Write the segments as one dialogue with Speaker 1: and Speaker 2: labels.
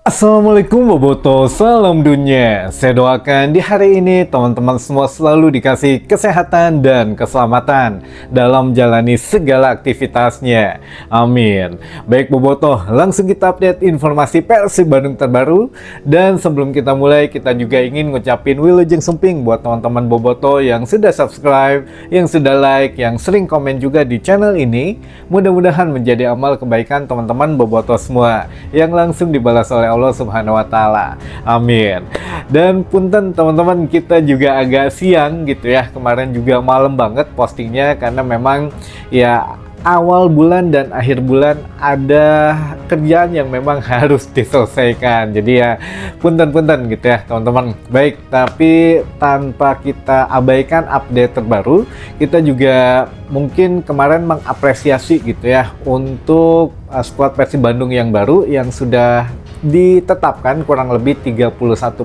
Speaker 1: Assalamualaikum Boboto, salam dunia. Saya doakan di hari ini teman-teman semua selalu dikasih kesehatan dan keselamatan dalam menjalani segala aktivitasnya. Amin. Baik Boboto, langsung kita update informasi Persib Bandung terbaru. Dan sebelum kita mulai, kita juga ingin ngucapin wilujeng sumping buat teman-teman Boboto yang sudah subscribe, yang sudah like, yang sering komen juga di channel ini. Mudah-mudahan menjadi amal kebaikan teman-teman Boboto semua yang langsung dibalas oleh Allah Subhanahu wa Ta'ala. Amin. Dan punten teman-teman, kita juga agak siang gitu ya. Kemarin juga malam banget postingnya karena memang ya awal bulan dan akhir bulan ada kerjaan yang memang harus diselesaikan. Jadi ya punten-punten gitu ya teman-teman. Baik, tapi tanpa kita abaikan update terbaru, kita juga mungkin kemarin mengapresiasi gitu ya untuk skuad Persib Bandung yang baru yang sudah ditetapkan kurang lebih 31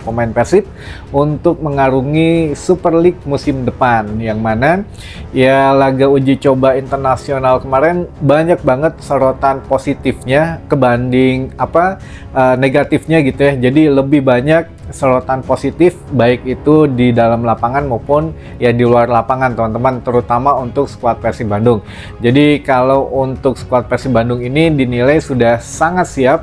Speaker 1: pemain Persib untuk mengarungi Super League musim depan, yang mana ya laga uji coba internasional kemarin banyak banget sorotan positifnya kebanding negatifnya gitu ya. Jadi lebih banyak sorotan positif baik itu di dalam lapangan maupun ya di luar lapangan teman-teman, terutama untuk skuad Persib Bandung. Jadi kalau untuk skuad Persib Bandung ini dinilai sudah sangat siap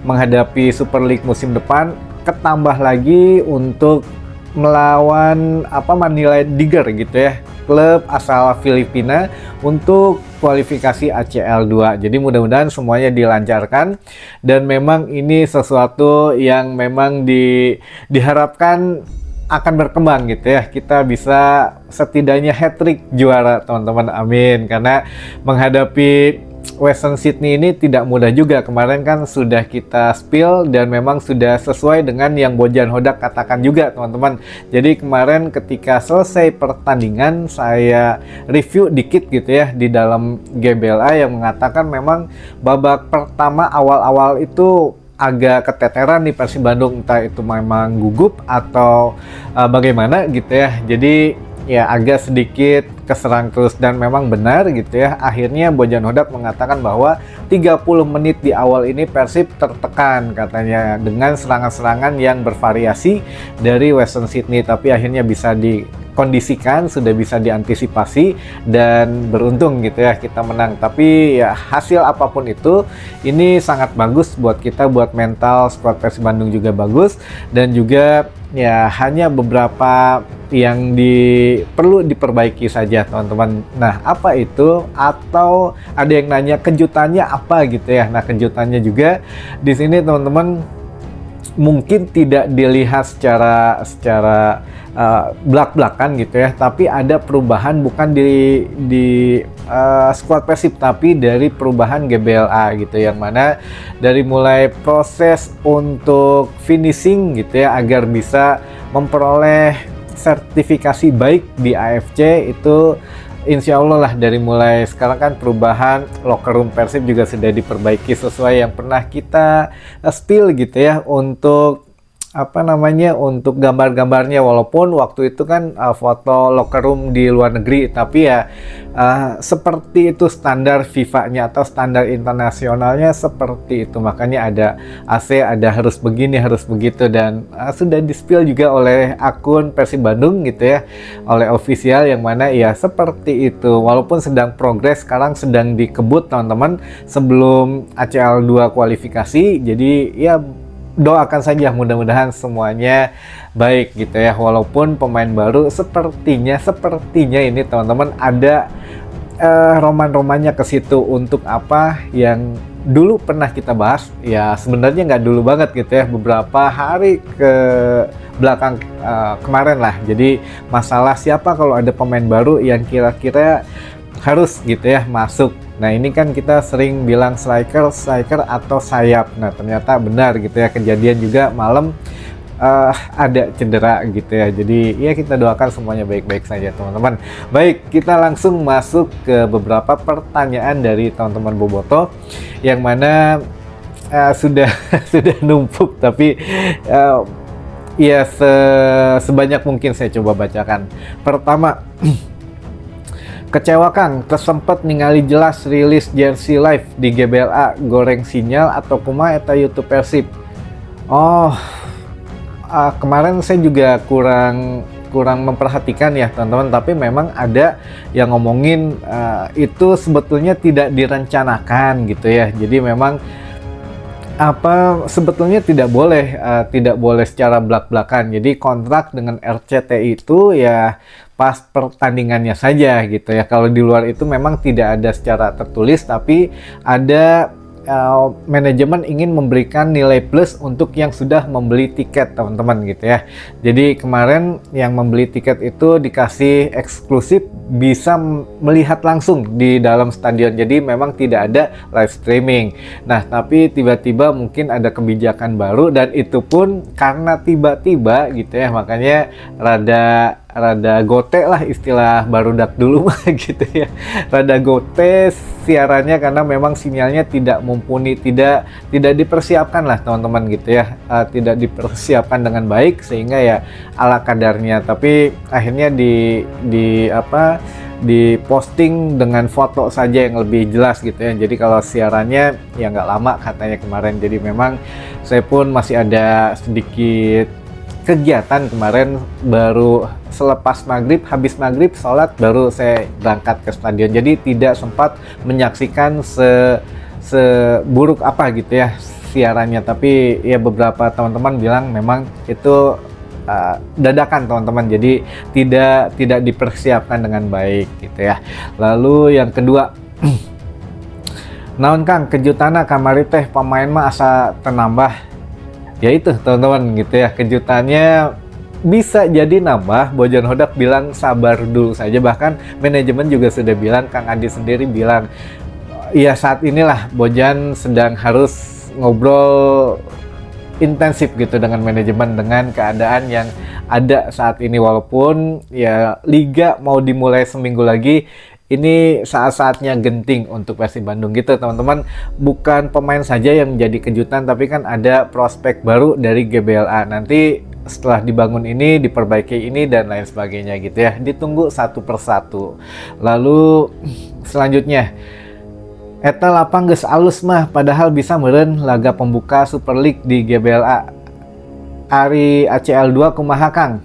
Speaker 1: menghadapi Super League musim depan, ketambah lagi untuk melawan Manila Tiger gitu ya, klub asal Filipina untuk kualifikasi ACL 2. Jadi mudah-mudahan semuanya dilancarkan dan memang ini sesuatu yang memang diharapkan akan berkembang gitu ya. Kita bisa setidaknya hat-trick juara teman-teman, amin. Karena menghadapi Western Sydney ini tidak mudah juga. Kemarin kan sudah kita spill dan memang sudah sesuai dengan yang Bojan Hodak katakan juga teman-teman. Jadi kemarin ketika selesai pertandingan saya review dikit gitu ya di dalam GBLA yang mengatakan memang babak pertama awal-awal itu agak keteteran nih Persib Bandung, entah itu memang gugup atau bagaimana gitu ya. Jadi ya agak sedikit keserang terus dan memang benar gitu ya. Akhirnya Bojan Hodak mengatakan bahwa 30 menit di awal ini Persib tertekan katanya dengan serangan-serangan yang bervariasi dari Western Sydney, tapi akhirnya bisa dikondisikan, sudah bisa diantisipasi dan beruntung gitu ya kita menang. Tapi ya hasil apapun itu ini sangat bagus buat kita, buat mental skuad Persib Bandung juga bagus, dan juga ya hanya beberapa yang perlu diperbaiki saja teman-teman. Nah apa itu, atau ada yang nanya kejutannya apa gitu ya. Nah kejutannya juga di sini teman-teman mungkin tidak dilihat secara belak-belakan gitu ya, tapi ada perubahan bukan di skuad Persib tapi dari perubahan GBLA gitu, yang mana dari mulai proses untuk finishing gitu ya agar bisa memperoleh sertifikasi baik di AFC itu insya Allah lah. Dari mulai sekarang kan perubahan locker room Persib juga sudah diperbaiki sesuai yang pernah kita spill gitu ya untuk untuk gambar-gambarnya, walaupun waktu itu kan foto locker room di luar negeri, tapi ya seperti itu standar FIFA-nya atau standar internasionalnya seperti itu, makanya ada AC, ada harus begini harus begitu, dan sudah di-spill juga oleh akun Persib Bandung gitu ya, oleh official, yang mana ya seperti itu. Walaupun sedang progres, sekarang sedang dikebut teman-teman sebelum ACL 2 kualifikasi. Jadi ya doakan saja mudah-mudahan semuanya baik gitu ya. Walaupun pemain baru sepertinya ini teman-teman ada roman-romannya ke situ untuk apa yang dulu pernah kita bahas ya, sebenarnya nggak dulu banget gitu ya, beberapa hari ke belakang kemarin lah. Jadi masalah siapa kalau ada pemain baru yang kira-kira harus gitu ya masuk. Nah ini kan kita sering bilang striker atau sayap. Nah ternyata benar gitu ya, kejadian juga malam ada cedera gitu ya. Jadi ya kita doakan semuanya baik-baik saja teman-teman. Baik, kita langsung masuk ke beberapa pertanyaan dari teman-teman Boboto yang mana sudah numpuk, tapi ya sebanyak mungkin saya coba bacakan. Pertama, kecewa Kang, tersempat ningali jelas rilis jersey live di GBLA, goreng sinyal atau kumaha eta YouTube Persib. Oh, kemarin saya juga kurang memperhatikan ya teman-teman, tapi memang ada yang ngomongin itu sebetulnya tidak direncanakan gitu ya. Jadi memang sebetulnya tidak boleh secara belak-belakan. Jadi kontrak dengan RCTI itu ya pas pertandingannya saja gitu ya. Kalau di luar itu memang tidak ada secara tertulis, tapi ada manajemen ingin memberikan nilai plus untuk yang sudah membeli tiket teman-teman gitu ya. Jadi kemarin yang membeli tiket itu dikasih eksklusif bisa melihat langsung di dalam stadion, jadi memang tidak ada live streaming. Nah tapi tiba-tiba mungkin ada kebijakan baru, dan itu pun karena tiba-tiba gitu ya, makanya rada gote lah, istilah barudak dulu mah gitu ya, rada gote siarannya karena memang sinyalnya tidak mumpuni, tidak dipersiapkan lah teman-teman gitu ya, tidak dipersiapkan dengan baik sehingga ya ala kadarnya. Tapi akhirnya di posting dengan foto saja yang lebih jelas gitu ya. Jadi kalau siarannya ya nggak lama katanya kemarin. Jadi memang saya pun masih ada sedikit kegiatan kemarin, baru selepas maghrib, habis maghrib sholat baru saya berangkat ke stadion, jadi tidak sempat menyaksikan seburuk apa gitu ya siarannya. Tapi ya beberapa teman-teman bilang memang itu dadakan teman-teman, jadi tidak dipersiapkan dengan baik gitu ya. Lalu yang kedua, naon Kang kejutana kamari teh pemain mah asa tenambah. Ya itu teman-teman gitu ya, kejutannya bisa jadi nambah. Bojan Hodak bilang sabar dulu saja, bahkan manajemen juga sudah bilang, Kang Adi sendiri bilang ya saat inilah Bojan sedang harus ngobrol intensif gitu dengan manajemen dengan keadaan yang ada saat ini. Walaupun ya liga mau dimulai seminggu lagi, ini saat-saatnya genting untuk Persib Bandung gitu teman-teman. Bukan pemain saja yang menjadi kejutan, tapi kan ada prospek baru dari GBLA. Nanti setelah dibangun ini, diperbaiki ini dan lain sebagainya gitu ya. Ditunggu satu persatu. Lalu selanjutnya, eta lapang geus alus mah padahal bisa meureun laga pembuka Super League di GBLA. Ari ACL2 kumaha Kang?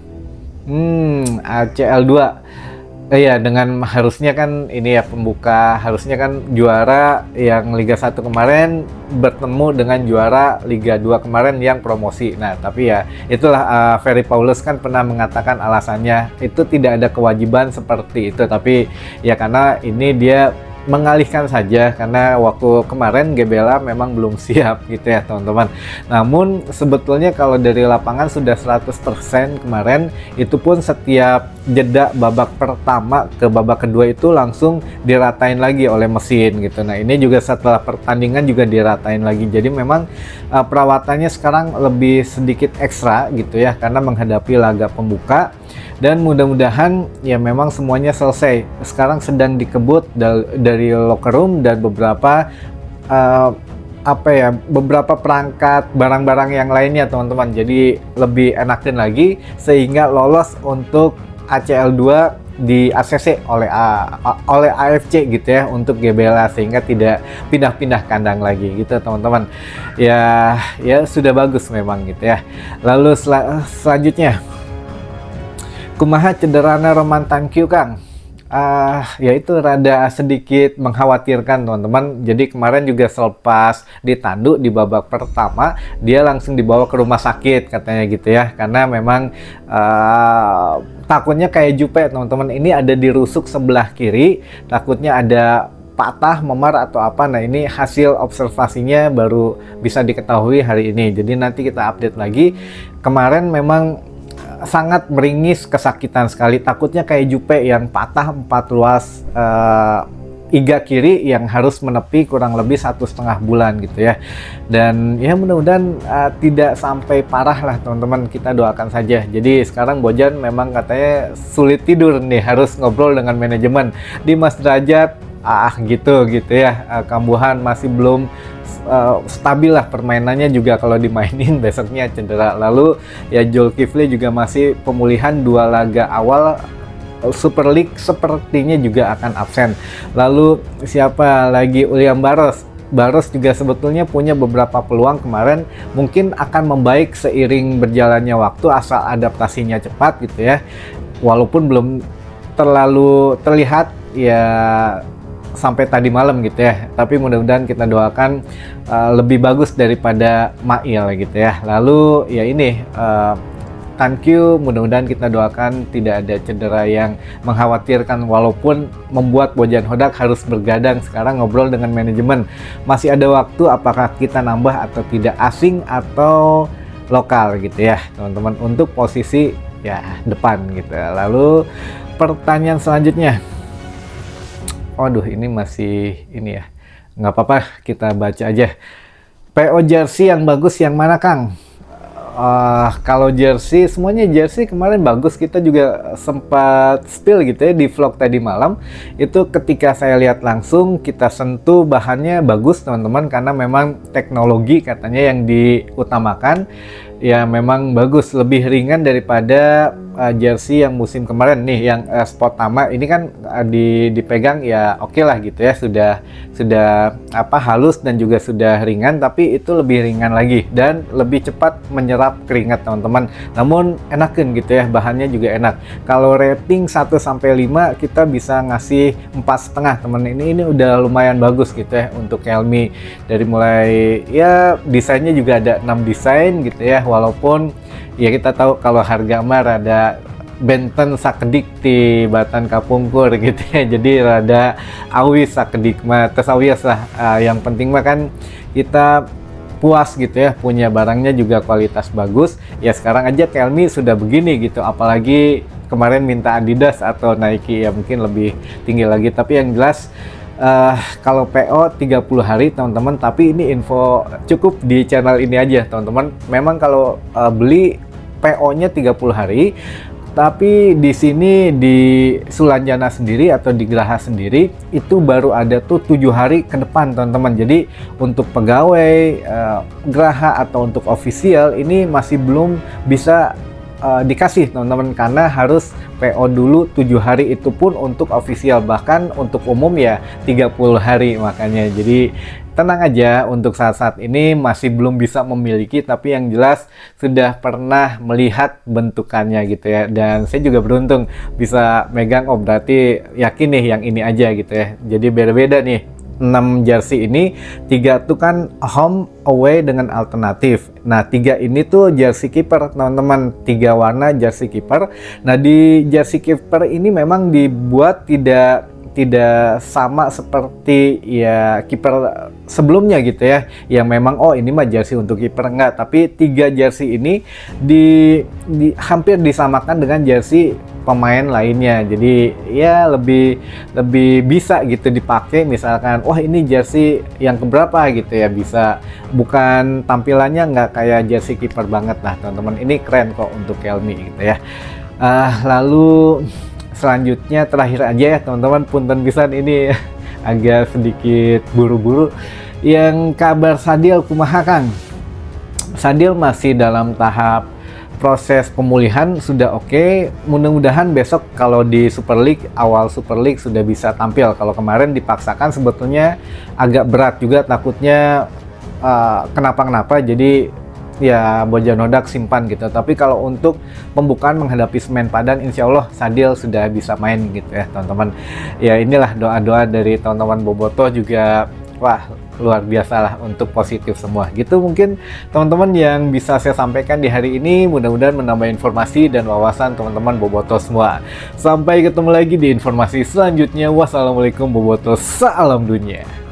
Speaker 1: ACL2 iya, dengan harusnya kan ini ya pembuka, harusnya kan juara yang Liga 1 kemarin bertemu dengan juara Liga 2 kemarin yang promosi. Nah tapi ya itulah, Ferry Paulus kan pernah mengatakan alasannya itu tidak ada kewajiban seperti itu, tapi ya karena ini dia mengalihkan saja karena waktu kemarin GBLA memang belum siap gitu ya teman-teman. Namun sebetulnya kalau dari lapangan sudah 100% kemarin, itu pun setiap jeda babak pertama ke babak kedua itu langsung diratain lagi oleh mesin gitu. Nah ini juga setelah pertandingan juga diratain lagi, jadi memang perawatannya sekarang lebih sedikit ekstra gitu ya karena menghadapi laga pembuka. Dan mudah-mudahan ya memang semuanya selesai. Sekarang sedang dikebut dari locker room dan beberapa beberapa perangkat barang-barang yang lainnya teman-teman. Jadi lebih enakin lagi sehingga lolos untuk ACL2 di ACC oleh AFC gitu ya untuk GBLA, sehingga tidak pindah-pindah kandang lagi gitu teman-teman. Ya sudah bagus memang gitu ya. Lalu selanjutnya, kumaha cederana Roman Tangkiu Kang? Ya itu rada sedikit mengkhawatirkan teman-teman. Jadi kemarin juga selepas ditandu di babak pertama, dia langsung dibawa ke rumah sakit katanya gitu ya, karena memang takutnya kayak Jupe teman-teman, ini ada di rusuk sebelah kiri, takutnya ada patah, memar atau apa. Nah ini hasil observasinya baru bisa diketahui hari ini, jadi nanti kita update lagi. Kemarin memang sangat meringis, kesakitan sekali, takutnya kayak Jupe yang patah 4 ruas iga kiri yang harus menepi kurang lebih 1,5 bulan gitu ya. Dan ya mudah-mudahan tidak sampai parah lah teman-teman, kita doakan saja. Jadi sekarang Bojan memang katanya sulit tidur nih, harus ngobrol dengan manajemen. Dimas Derajat gitu ya, Kambuhan masih belum stabil lah permainannya, juga kalau dimainin besoknya cedera. Lalu ya Zulkifli juga masih pemulihan 2 laga awal Super League sepertinya juga akan absen. Lalu siapa lagi, William Barros Barros juga sebetulnya punya beberapa peluang kemarin, mungkin akan membaik seiring berjalannya waktu asal adaptasinya cepat gitu ya. Walaupun belum terlalu terlihat ya sampai tadi malam gitu ya, tapi mudah-mudahan kita doakan lebih bagus daripada Mail gitu ya. Lalu ya ini thank you, mudah-mudahan kita doakan tidak ada cedera yang mengkhawatirkan, walaupun membuat Bojan Hodak harus bergadang sekarang ngobrol dengan manajemen. Masih ada waktu, apakah kita nambah atau tidak, asing atau lokal gitu ya teman-teman, untuk posisi ya depan gitu. Lalu pertanyaan selanjutnya, waduh ini masih ini ya, nggak apa-apa kita baca aja. PO jersey yang bagus yang mana Kang? Kalau jersey, semuanya jersey kemarin bagus. Kita juga sempat spill gitu ya di vlog tadi malam. Itu ketika saya lihat langsung, kita sentuh bahannya bagus teman-teman, karena memang teknologi katanya yang diutamakan. Ya memang bagus, lebih ringan daripada jersey yang musim kemarin nih, yang sport Tama ini kan dipegang ya oke lah gitu ya, sudah apa halus dan juga sudah ringan, tapi itu lebih ringan lagi dan lebih cepat menyerap keringat teman-teman. Namun enakin gitu ya, bahannya juga enak. Kalau rating 1 sampai 5 kita bisa ngasih 4,5 teman. Ini udah lumayan bagus gitu ya untuk Helmy. Dari mulai ya desainnya juga ada 6 desain gitu ya, walaupun ya kita tahu kalau harga mah rada benten sakedik di Batan Kapungkur gitu ya, jadi rada awis sakedik mah tersawias lah. Yang penting mah kan kita puas gitu ya, punya barangnya juga kualitas bagus. Ya sekarang aja Helmy sudah begini gitu, apalagi kemarin minta Adidas atau Nike, ya mungkin lebih tinggi lagi. Tapi yang jelas kalau PO 30 hari teman-teman, tapi ini info cukup di channel ini aja teman-teman. Memang kalau beli PO-nya 30 hari, tapi di sini di Sulanjana sendiri atau di Geraha sendiri itu baru ada tuh 7 hari ke depan teman-teman. Jadi untuk pegawai Geraha atau untuk official ini masih belum bisa dikasih teman-teman, karena harus PO dulu 7 hari, itu pun untuk official. Bahkan untuk umum ya 30 hari. Makanya jadi tenang aja, untuk saat-saat ini masih belum bisa memiliki, tapi yang jelas sudah pernah melihat bentukannya gitu ya. Dan saya juga beruntung bisa megang, oh berarti yakin nih yang ini aja gitu ya. Jadi beda-beda nih 6 jersey ini, 3 tuh kan home, away dengan alternatif. Nah 3 ini tuh jersey kiper teman-teman, 3 warna jersey kiper. Nah di jersey kiper ini memang dibuat tidak sama seperti ya kiper sebelumnya gitu ya, yang memang oh ini mah jersey untuk kiper, enggak. Tapi 3 jersey ini hampir disamakan dengan jersey pemain lainnya. Jadi ya lebih bisa gitu dipakai, misalkan wah ini jersey yang keberapa gitu ya, bisa. Bukan tampilannya nggak kayak jersey kiper banget lah teman-teman, ini keren kok untuk Helmy gitu ya. Lalu selanjutnya terakhir aja ya teman-teman, punten pisan ini agak sedikit buru-buru. Yang kabar Sadil kumaha Kang? Sadil masih dalam tahap proses pemulihan, sudah oke. Mudah-mudahan besok kalau di Super League, awal Super League sudah bisa tampil. Kalau kemarin dipaksakan sebetulnya agak berat juga, takutnya kenapa-kenapa, jadi ya Bojan Hodak simpan gitu. Tapi kalau untuk pembukaan menghadapi Semen Padang, insya Allah Sadil sudah bisa main gitu ya teman-teman. Ya inilah doa-doa dari teman-teman Bobotoh juga, wah luar biasa lah untuk positif semua gitu. Mungkin teman-teman yang bisa saya sampaikan di hari ini, mudah-mudahan menambah informasi dan wawasan teman-teman Bobotoh semua. Sampai ketemu lagi di informasi selanjutnya. Wassalamualaikum Bobotoh, salam dunia.